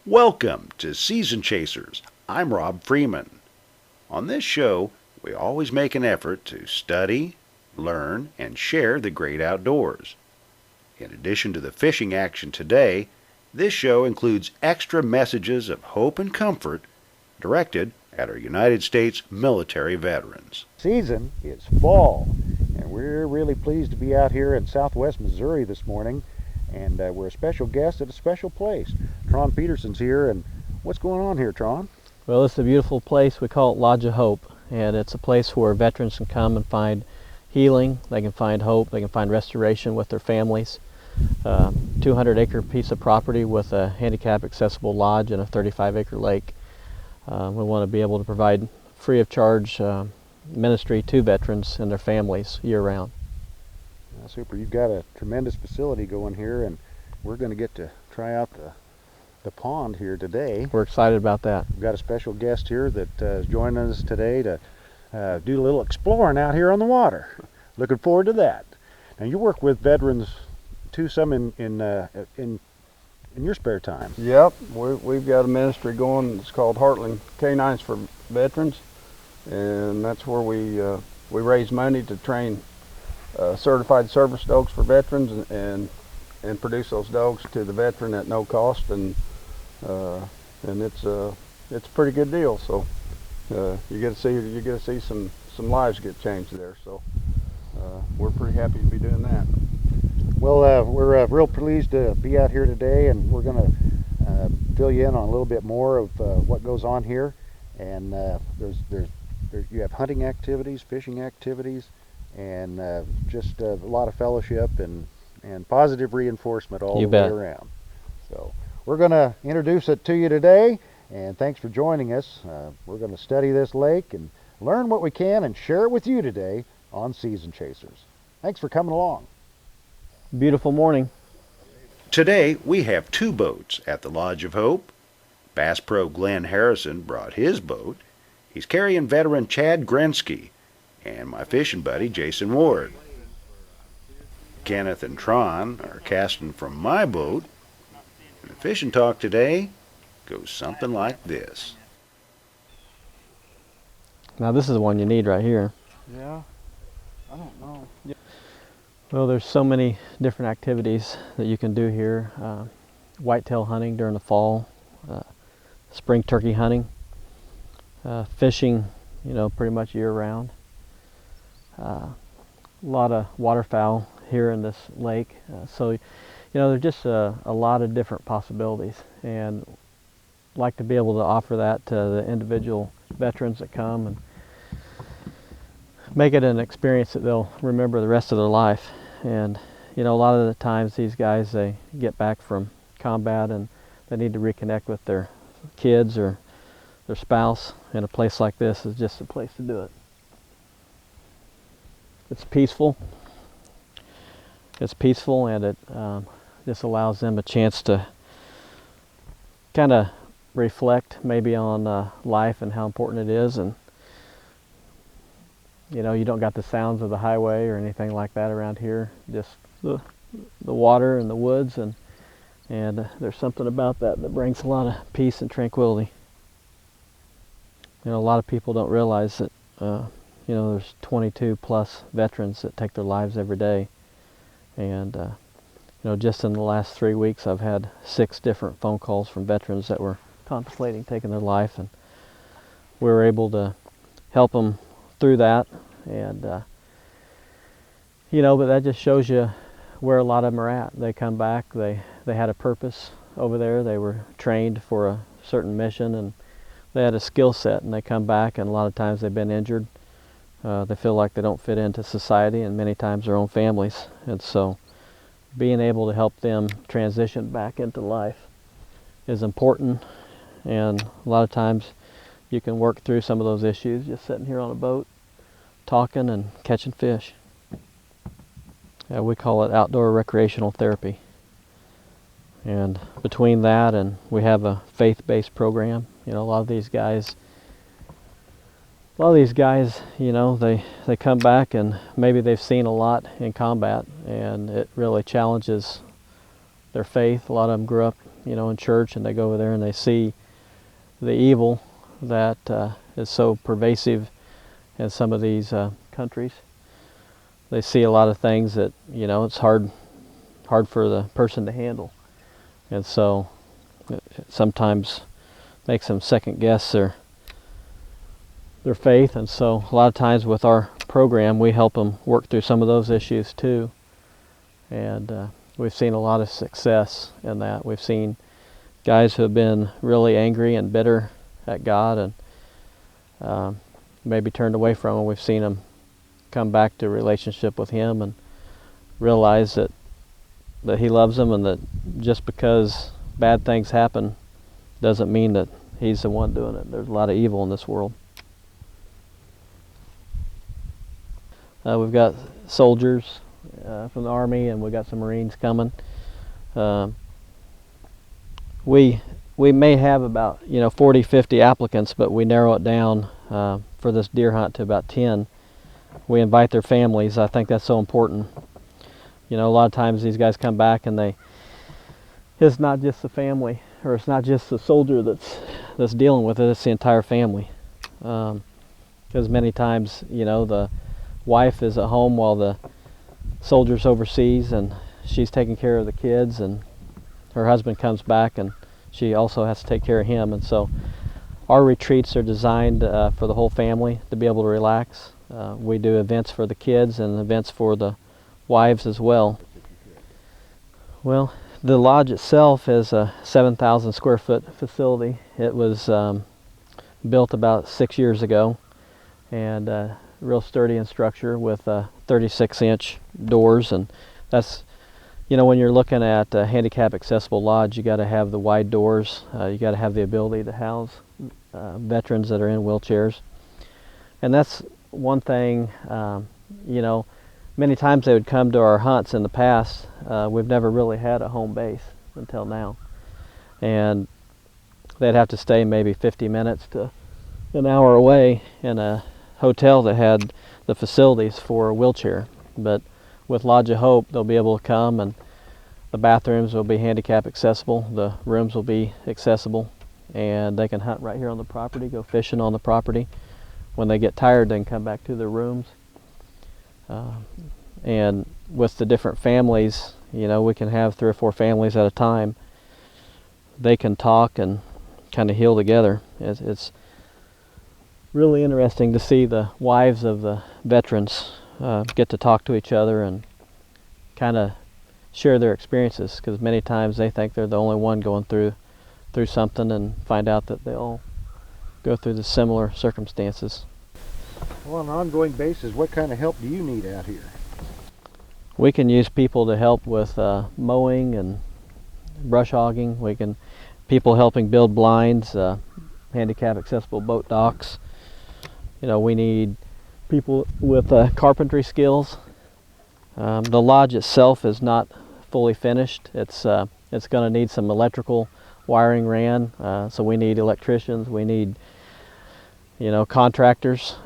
Welcome to Season Chasers. I'm Rob Freeman. On this show, we always make an effort to study, learn, and share the great outdoors. In addition to the fishing action today, this show includes extra messages of hope and comfort directed at our United States military veterans. Season is fall, and we're really pleased to be out here in southwest Missouri this morning, and we're a special guest at a special place. Tron Peterson's here, and what's going on here, Tron? Well, it's a beautiful place. We call it Lodge of Hope, and it's a place where veterans can come and find healing, they can find hope, they can find restoration with their families. 200-acre piece of property with a handicap accessible lodge and a 35-acre lake. We want to be able to provide free of charge ministry to veterans and their families year-round. Super. You've got a tremendous facility going here, and we're going to get to try out the pond here today. We're excited about that. We've got a special guest here that is joining us today to do a little exploring out here on the water. Looking forward to that. Now, you work with veterans too, some in your spare time. Yep, we've got a ministry going. It's called Heartland Canines for Veterans, and that's where we raise money to train certified service dogs for veterans and produce those dogs to the veteran at no cost, and it's a pretty good deal. So you get to see some lives get changed there. So we're pretty happy to be doing that. Well, we're real pleased to be out here today, and we're going to fill you in on a little bit more of what goes on here. And you have hunting activities, fishing activities, and just a lot of fellowship and positive reinforcement all the way around. So we're going to introduce it to you today, and thanks for joining us. We're going to study this lake and learn what we can and share it with you today on Season Chasers. Thanks for coming along. Beautiful morning. Today, we have two boats at the Lodge of Hope. Bass Pro Glenn Harrison brought his boat. He's carrying veteran Chad Grensky and my fishing buddy Jason Ward. Kenneth and Tron are casting from my boat. And the fishing talk today goes something like this. Now this is the one you need right here. Yeah, I don't know. Well, there's so many different activities that you can do here. Whitetail hunting during the fall, spring turkey hunting, fishing, pretty much year-round. A lot of waterfowl here in this lake. So, there's just a lot of different possibilities, and I'd like to be able to offer that to the individual veterans that come and make it an experience that they'll remember the rest of their life. And a lot of the times these guys, they get back from combat and they need to reconnect with their kids or their spouse, and a place like this is just a place to do it. It's peaceful, and it just allows them a chance to kind of reflect maybe on life and how important it is. And you don't got the sounds of the highway or anything like that around here, just the water and the woods, and there's something about that brings a lot of peace and tranquility. A lot of people don't realize that there's 22 plus veterans that take their lives every day, and just in the last 3 weeks I've had 6 different phone calls from veterans that were contemplating taking their life, and we were able to help them through that. And but that just shows you where a lot of them are at. They come back, they had a purpose over there, they were trained for a certain mission, and they had a skill set, and they come back, and a lot of times they've been injured. They feel like they don't fit into society, and many times their own families. And so being able to help them transition back into life is important, and a lot of times you can work through some of those issues just sitting here on a boat, talking and catching fish. We call it outdoor recreational therapy. And between that, and we have a faith-based program. A lot of these guys, they come back and maybe they've seen a lot in combat, and it really challenges their faith. A lot of them grew up in church, and they go over there and they see the evil that is so pervasive in some of these countries. They see a lot of things that, it's hard for the person to handle. And so it sometimes makes them second guess their faith. And so a lot of times with our program, we help them work through some of those issues too. And we've seen a lot of success in that. We've seen guys who have been really angry and bitter at God and maybe turned away from Him. We've seen them come back to a relationship with Him and realize that He loves them, and that just because bad things happen doesn't mean that He's the one doing it. There's a lot of evil in this world. We've got soldiers from the Army, and we've got some Marines coming. We may have about 40, 50 applicants, but we narrow it down for this deer hunt to about 10. We invite their families. I think that's so important. A lot of times these guys come back and it's not just the family, or it's not just the soldier that's dealing with it, it's the entire family. Because many times, the wife is at home while the soldier's overseas, and she's taking care of the kids, and her husband comes back and she also has to take care of him. And so our retreats are designed for the whole family to be able to relax. We do events for the kids and events for the wives as well. Well, the lodge itself is a 7,000 square foot facility. It was built about 6 years ago, and real sturdy in structure with 36-inch doors. And that's, when you're looking at a handicap accessible lodge, you got to have the wide doors. You got to have the ability to house veterans that are in wheelchairs. And that's one thing, many times they would come to our hunts in the past. We've never really had a home base until now. And they'd have to stay maybe 50 minutes to an hour away in a hotel that had the facilities for a wheelchair. But with Lodge of Hope, they'll be able to come, and the bathrooms will be handicap accessible, the rooms will be accessible, and they can hunt right here on the property, go fishing on the property. When they get tired, they can come back to their rooms. And with the different families, we can have 3 or 4 families at a time. They can talk and kind of heal together. It's really interesting to see the wives of the veterans get to talk to each other and kind of share their experiences, because many times they think they're the only one going through something, and find out that they all go through the similar circumstances. Well, on an ongoing basis, what kind of help do you need out here? We can use people to help with mowing and brush hogging. People helping build blinds, handicap accessible boat docks. We need people with carpentry skills. The lodge itself is not fully finished. It's going to need some electrical wiring ran, so we need electricians, we need contractors,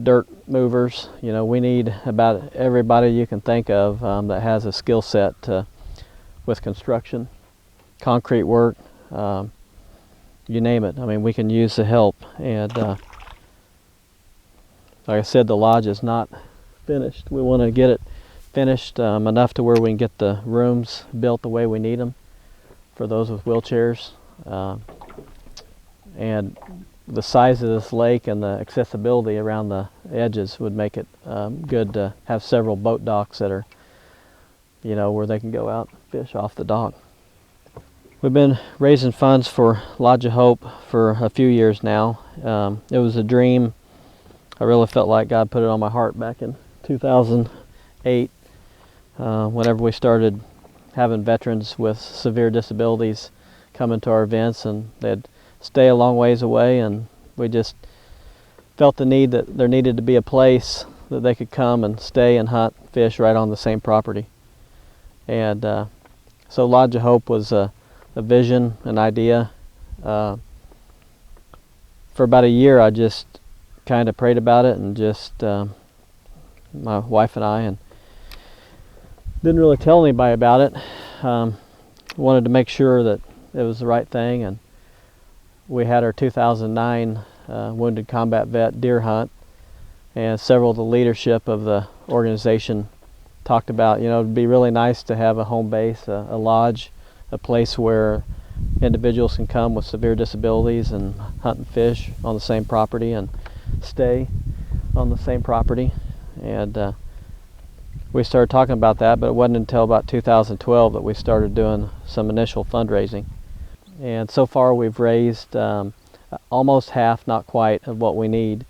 dirt movers. We need about everybody you can think of that has a skill set with construction, concrete work, you name it. I mean, we can use the help. And like I said, the lodge is not finished. We want to get it finished enough to where we can get the rooms built the way we need them for those with wheelchairs. And the size of this lake and the accessibility around the edges would make it good to have several boat docks that are, where they can go out and fish off the dock. We've been raising funds for Lodge of Hope for a few years now. It was a dream. I really felt like God put it on my heart back in 2008, whenever we started having veterans with severe disabilities come into our events, and they'd stay a long ways away, and we just felt the need that there needed to be a place that they could come and stay and hunt, fish right on the same property. And so Lodge of Hope was a vision, an idea. For about a year I just kind of prayed about it, and just my wife and I, and didn't really tell anybody about it. wanted to make sure that it was the right thing, and we had our 2009 Wounded Combat Vet deer hunt, and several of the leadership of the organization talked about, it'd be really nice to have a home base, a lodge, a place where individuals can come with severe disabilities and hunt and fish on the same property and stay on the same property. And we started talking about that, but it wasn't until about 2012 that we started doing some initial fundraising. And so far we've raised almost half, not quite, of what we need.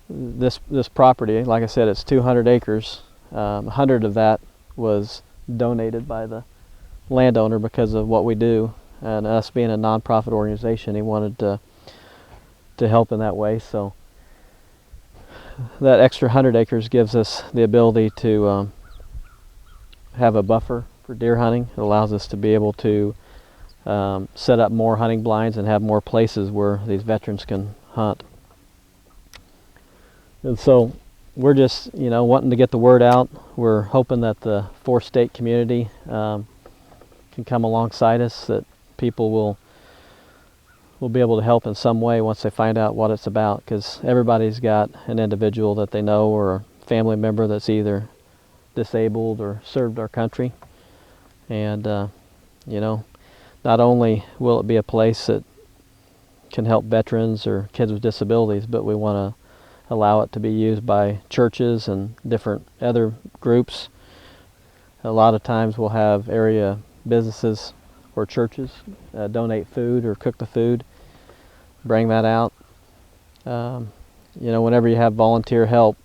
This property, like I said, it's 200 acres. 100 of that was donated by the landowner because of what we do, and us being a nonprofit organization, he wanted to help in that way. So that extra 100 acres gives us the ability to have a buffer for deer hunting. It allows us to be able to set up more hunting blinds and have more places where these veterans can hunt. And so we're just, wanting to get the word out. We're hoping that the 4-state community can come alongside us, that people will be able to help in some way once they find out what it's about, because everybody's got an individual that they know or a family member that's either disabled or served our country. And not only will it be a place that can help veterans or kids with disabilities, but we want to allow it to be used by churches and different other groups. A lot of times we'll have area businesses or churches donate food or cook the food, bring that out. Whenever you have volunteer help,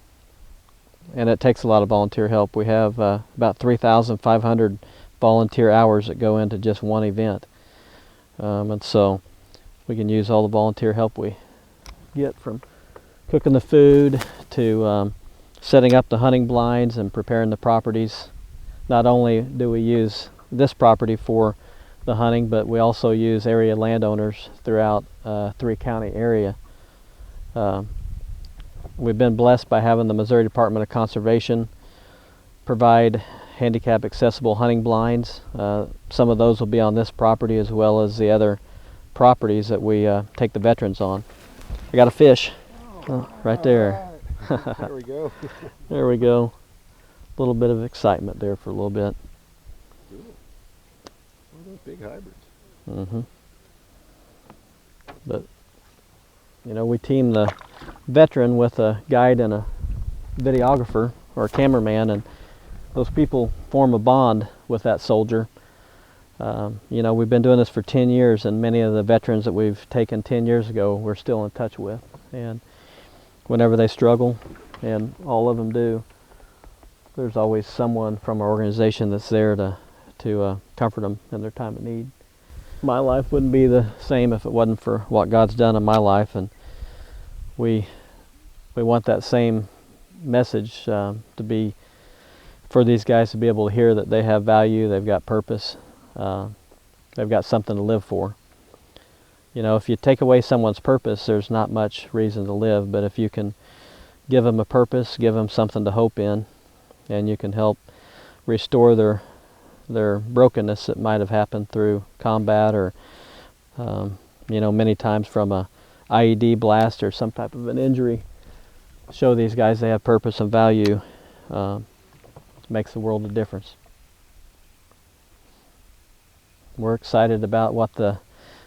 and it takes a lot of volunteer help, we have about 3,500 volunteer hours that go into just one event. And so we can use all the volunteer help we get, from cooking the food to setting up the hunting blinds and preparing the properties. Not only do we use this property for the hunting, but we also use area landowners throughout 3-county area. We've been blessed by having the Missouri Department of Conservation provide handicap accessible hunting blinds. Some of those will be on this property as well as the other properties that we take the veterans on. I got a fish right there. Right. There we go. There we go. A little bit of excitement there for a little bit. Cool. One of those big hybrids. Mm-hmm. But we team the veteran with a guide and a videographer or a cameraman, and those people form a bond with that soldier. We've been doing this for 10 years, and many of the veterans that we've taken 10 years ago we're still in touch with. And whenever they struggle, and all of them do, there's always someone from our organization that's there to comfort them in their time of need. My life wouldn't be the same if it wasn't for what God's done in my life, and we want that same message to be for these guys to be able to hear that they have value, they've got purpose, they've got something to live for. If you take away someone's purpose, there's not much reason to live, but if you can give them a purpose, give them something to hope in, and you can help restore their brokenness that might have happened through combat or many times from a IED blast or some type of an injury, show these guys they have purpose and value, makes the world a difference. We're excited about what the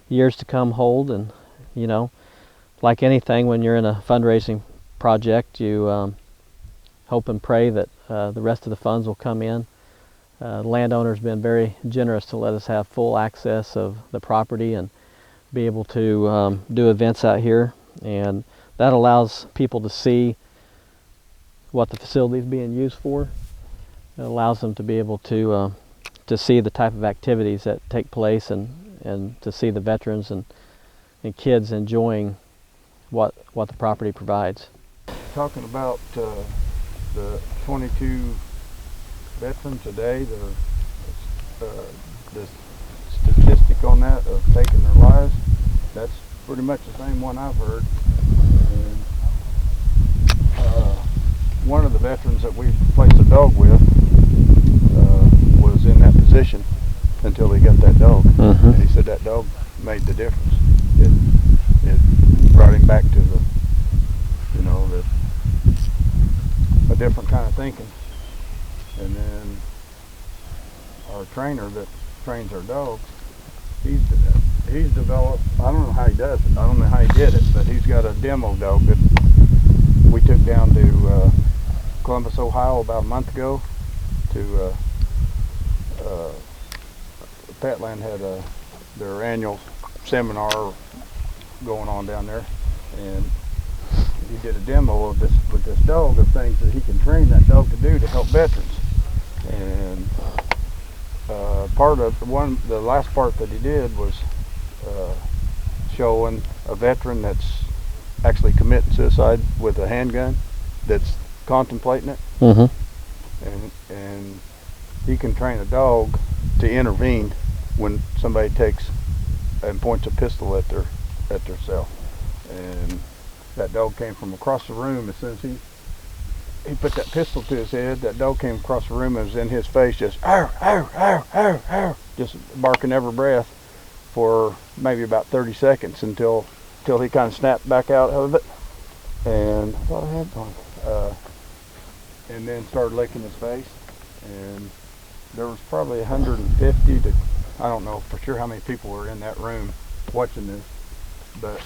years to come hold, and like anything, when you're in a fundraising project, you hope and pray that the rest of the funds will come in. The landowner's been very generous to let us have full access of the property and be able to do events out here, and that allows people to see what the facility is being used for. It allows them to be able to see the type of activities that take place, and to see the veterans and kids enjoying what the property provides. Talking about the 22 veterans today, the statistic on that of taking their lives, that's pretty much the same one I've heard. And one of the veterans that we placed a dog with was in position until he got that dog. Mm-hmm. And he said that dog made the difference. It brought him back to the, you know, a different kind of thinking. And then our trainer that trains our dogs, he's developed, I don't know how he does it, I don't know how he did it, but he's got a demo dog that we took down to Columbus, Ohio about a month ago to Petland had their annual seminar going on down there, and he did a demo of this with this dog of things that he can train that dog to do to help veterans. And part of the last part that he did was showing a veteran that's actually committing suicide with a handgun, that's contemplating it. Mm-hmm. And he can train a dog to intervene when somebody takes and points a pistol at their self. And that dog came from across the room. As soon as he put that pistol to his head, that dog came across the room and was in his face, just arr, arr, arr, arr, arr, just barking every breath for maybe about 30 seconds until he kind of snapped back out of it. And I thought I had one. And then started licking his face. And there was probably 150 to, I don't know for sure how many people were in that room watching this, but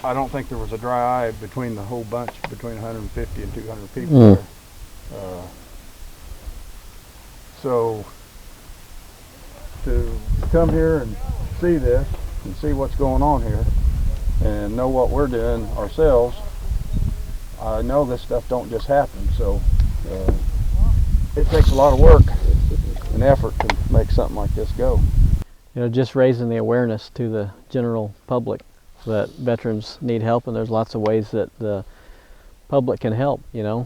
I don't think there was a dry eye between the whole bunch, between 150 and 200 people there. So to come here and see this and see what's going on here and know what we're doing ourselves, I know this stuff don't just happen. So it takes a lot of work and effort to make something like this go. You know, just raising the awareness to the general public that veterans need help, and there's lots of ways that the public can help, you know,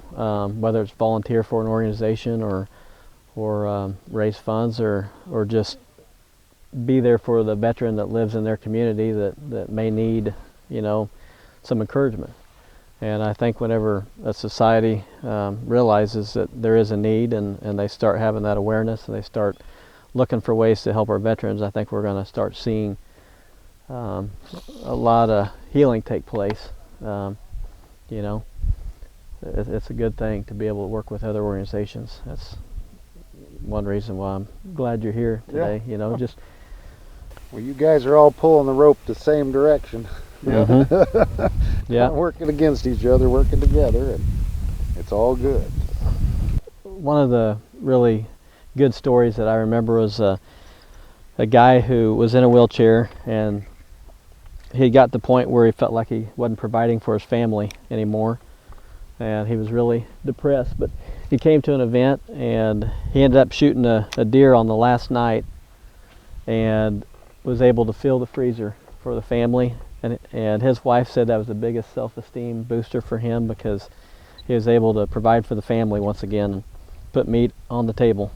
whether it's volunteer for an organization or raise funds or just be there for the veteran that lives in their community that may need, you know, some encouragement. And I think whenever a society realizes that there is a need and they start having that awareness and they start looking for ways to help our veterans, I think we're going to start seeing a lot of healing take place. You know, it's a good thing to be able to work with other organizations. That's one reason why I'm glad you're here today. Yeah. You know, just Well, you guys are all pulling the rope the same direction. mm-hmm. Yeah, Not working against each other, working together, and it's all good. one of the really good stories that I remember was a guy who was in a wheelchair, and he got to the point where he felt like he wasn't providing for his family anymore, and he was really depressed. But he came to an event and he ended up shooting a deer on the last night and was able to fill the freezer for the family, and his wife said that was the biggest self-esteem booster for him because he was able to provide for the family once again and put meat on the table.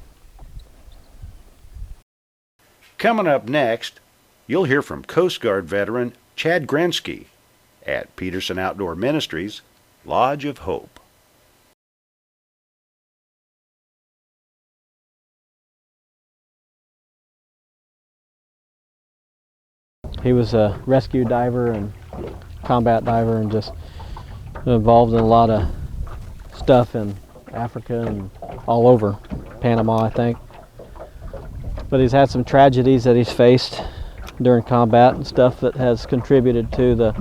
Coming up next, you'll hear from Coast Guard veteran Chad Grensky at Peterson Outdoors Ministries, Lodge of Hope. He was a rescue diver and combat diver and just involved in a lot of stuff in Africa and all over Panama, I think. But he's had some tragedies that he's faced during combat and stuff that has contributed to the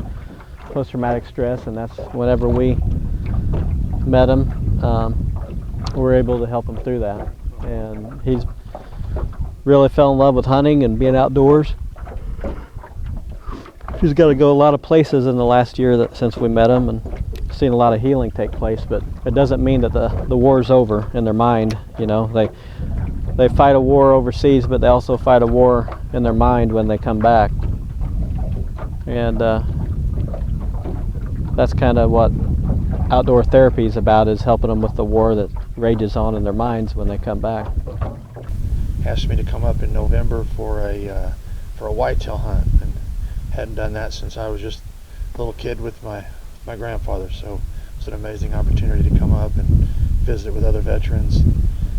post-traumatic stress, and that's whenever we met him, we were able to help him through that. And he's really fell in love with hunting and being outdoors. He's got to go a lot of places in the last year since we met him, and seen a lot of healing take place, but it doesn't mean that the war's over in their mind. You know, they fight a war overseas, but they also fight a war in their mind when they come back. And that's kind of what outdoor therapy is about, is helping them with the war that rages on in their minds when they come back. Asked me to come up in November for a whitetail hunt, and hadn't done that since I was just a little kid with my grandfather. So it's an amazing opportunity to come up and visit with other veterans.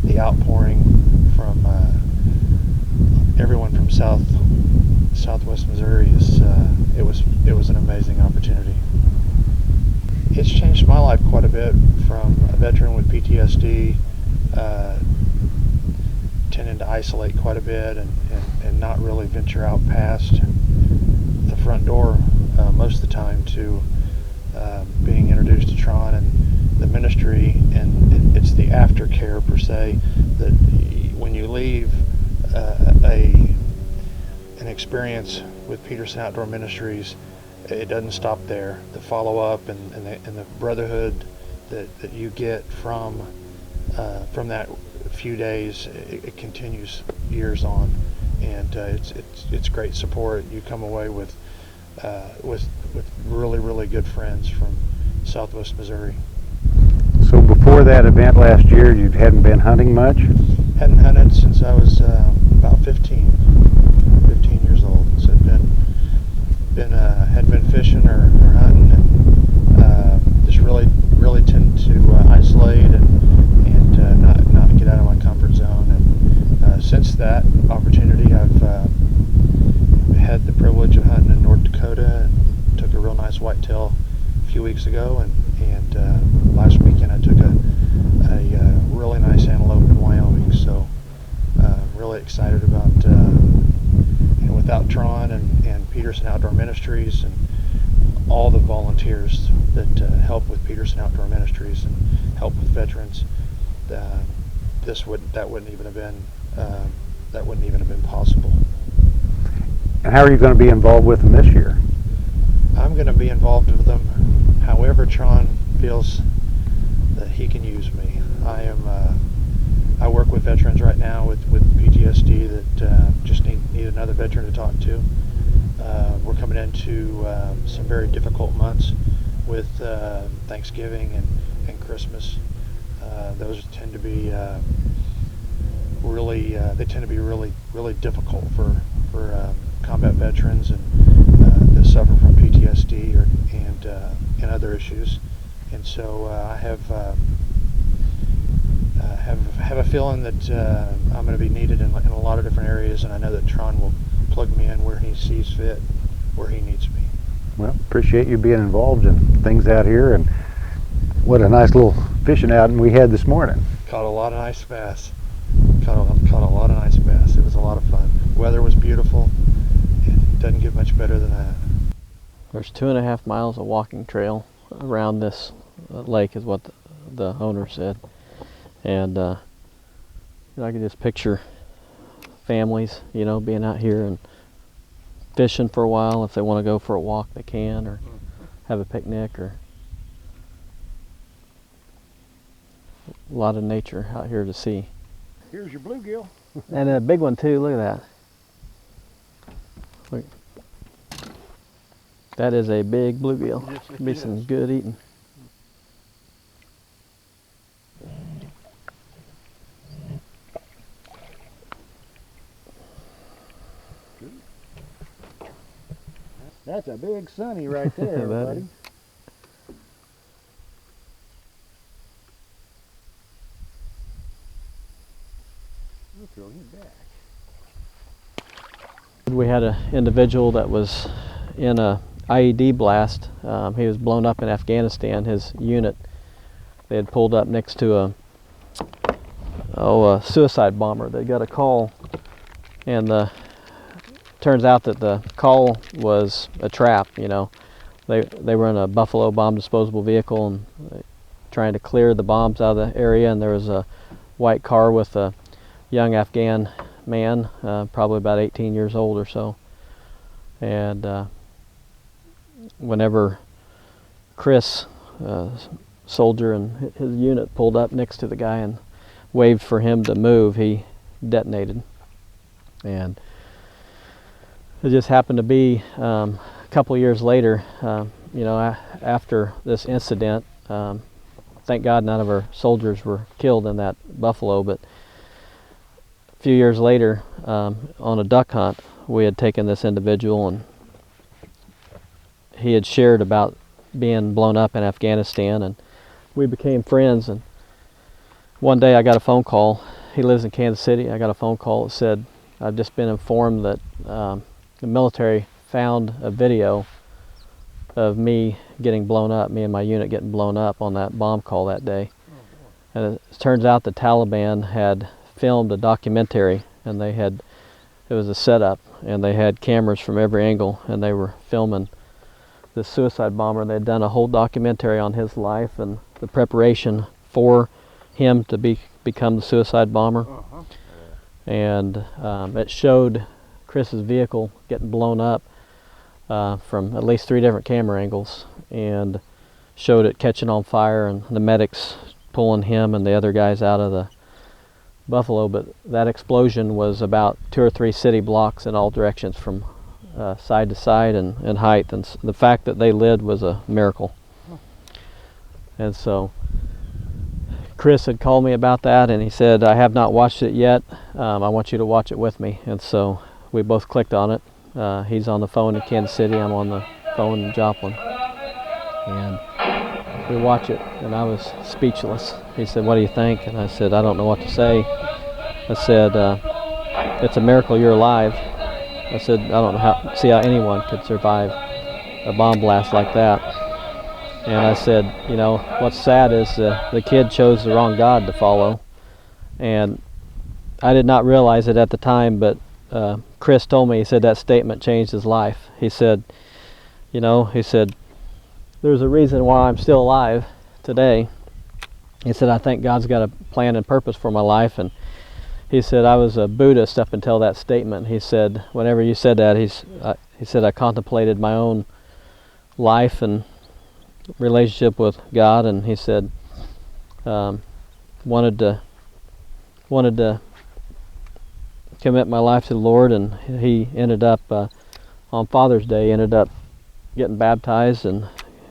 The outpouring from everyone from Southwest Missouri is it was an amazing opportunity. It's changed my life quite a bit from a veteran with PTSD, tending to isolate quite a bit and not really venture out past the front door most of the time, to being introduced to Tron and the ministry, and it's the aftercare per se, that when you leave an experience with Peterson Outdoor Ministries, it doesn't stop there. The follow-up and the brotherhood that you get from that few days, it continues years on, and it's great support. You come away with really good friends from Southwest Missouri. So before that event last year, you hadn't been hunting much? Hadn't hunted since I was about 15 years old. So hadn't been fishing or hunting, and just really tend to isolate and not get out of my comfort zone. And since that opportunity, I've had the privilege of hunting in North Dakota and took a real nice whitetail a few weeks ago, and last weekend I took a really nice antelope in Wyoming. So really excited about without Tron and Peterson Outdoor Ministries and all the volunteers that help with Peterson Outdoor Ministries and help with veterans, that wouldn't even have been possible. And how are you going to be involved with them this year? I'm going to be involved with them however Tron feels that he can use me. I work with veterans right now with PTSD that just need another veteran to talk to. We're coming into some very difficult months with Thanksgiving and Christmas. Those tend to be really difficult for combat veterans and that suffer from PTSD and other issues. And so I have a feeling that I'm going to be needed in a lot of different areas, and I know that Tron will plug me in where he sees fit, where he needs me. Well, appreciate you being involved in things out here, and what a nice little fishing outing we had this morning. Caught a lot of nice bass. Caught a lot of nice bass. It was a lot of fun. Weather was beautiful. It doesn't get much better than that. There's 2.5 miles of walking trail around this lake, is what the owner said. And I can just picture families, being out here and fishing for a while. If they want to go for a walk, they can, or have a picnic, or a lot of nature out here to see. Here's your bluegill. And a big one too, look at that. Look. That is a big bluegill. Yes, it Be is. some good eating. That's a big sunny right there, That buddy. is. We'll throw him back. We had an individual that was in a IED blast. He was blown up in Afghanistan. His unit, they had pulled up next to a suicide bomber. They got a call, and turns out that the call was a trap. They were in a Buffalo bomb disposable vehicle and trying to clear the bombs out of the area, and there was a white car with a young Afghan man, probably about 18 years old or so. And whenever Chris, soldier and his unit, pulled up next to the guy and waved for him to move, he detonated. And it just happened to be a couple of years later, after this incident. Thank God none of our soldiers were killed in that buffalo, but a few years later, on a duck hunt, we had taken this individual, and he had shared about being blown up in Afghanistan, and we became friends. And one day I got a phone call. He lives in Kansas City. I got a phone call that said I've just been informed that the military found a video of me getting blown up, me and my unit getting blown up on that bomb call that day. And it turns out the Taliban had filmed a documentary, and it was a setup, and they had cameras from every angle, and they were filming this suicide bomber. They'd done a whole documentary on his life and the preparation for him to become the suicide bomber. And it showed Chris's vehicle getting blown up from at least 3 different camera angles, and showed it catching on fire and the medics pulling him and the other guys out of the Buffalo. But that explosion was about 2 or 3 city blocks in all directions from side to side and height, and the fact that they lived was a miracle. And so Chris had called me about that, and he said, I have not watched it yet, I want you to watch it with me. And so we both clicked on it. He's on the phone in Kansas City, I'm on the phone in Joplin, and we watch it, and I was speechless. He said, what do you think? And I said, I don't know what to say. I said, it's a miracle you're alive. I said, I don't know see how anyone could survive a bomb blast like that. And I said, you know, what's sad is the kid chose the wrong God to follow. And I did not realize it at the time, but Chris told me, he said that statement changed his life. He said, you know, he said, there's a reason why I'm still alive today. He said, I think God's got a plan and purpose for my life. And he said, I was a Buddhist up until that statement. He said, whenever you said that, he said, I contemplated my own life and relationship with God, and he said, wanted to commit my life to the Lord. And he ended up on Father's Day ended up getting baptized and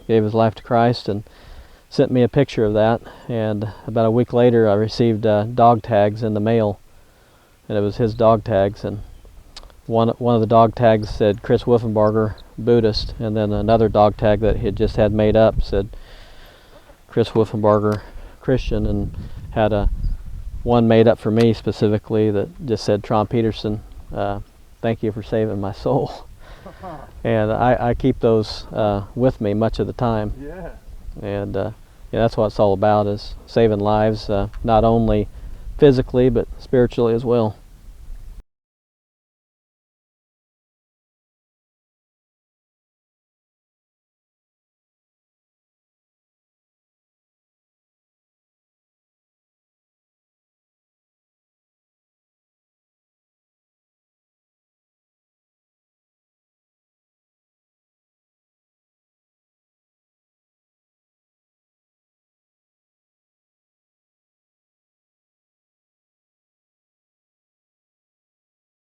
gave his life to Christ, and sent me a picture of that. And about a week later, I received dog tags in the mail, and it was his dog tags. And one of the dog tags said Chris Wolfenbarger, Buddhist, and then another dog tag that he had just had made up said Chris Wolfenbarger, Christian, and had one made up for me specifically that just said, Tron Peterson, thank you for saving my soul. And I keep those with me much of the time. Yeah. And yeah, that's what it's all about, is saving lives, not only physically but spiritually as well.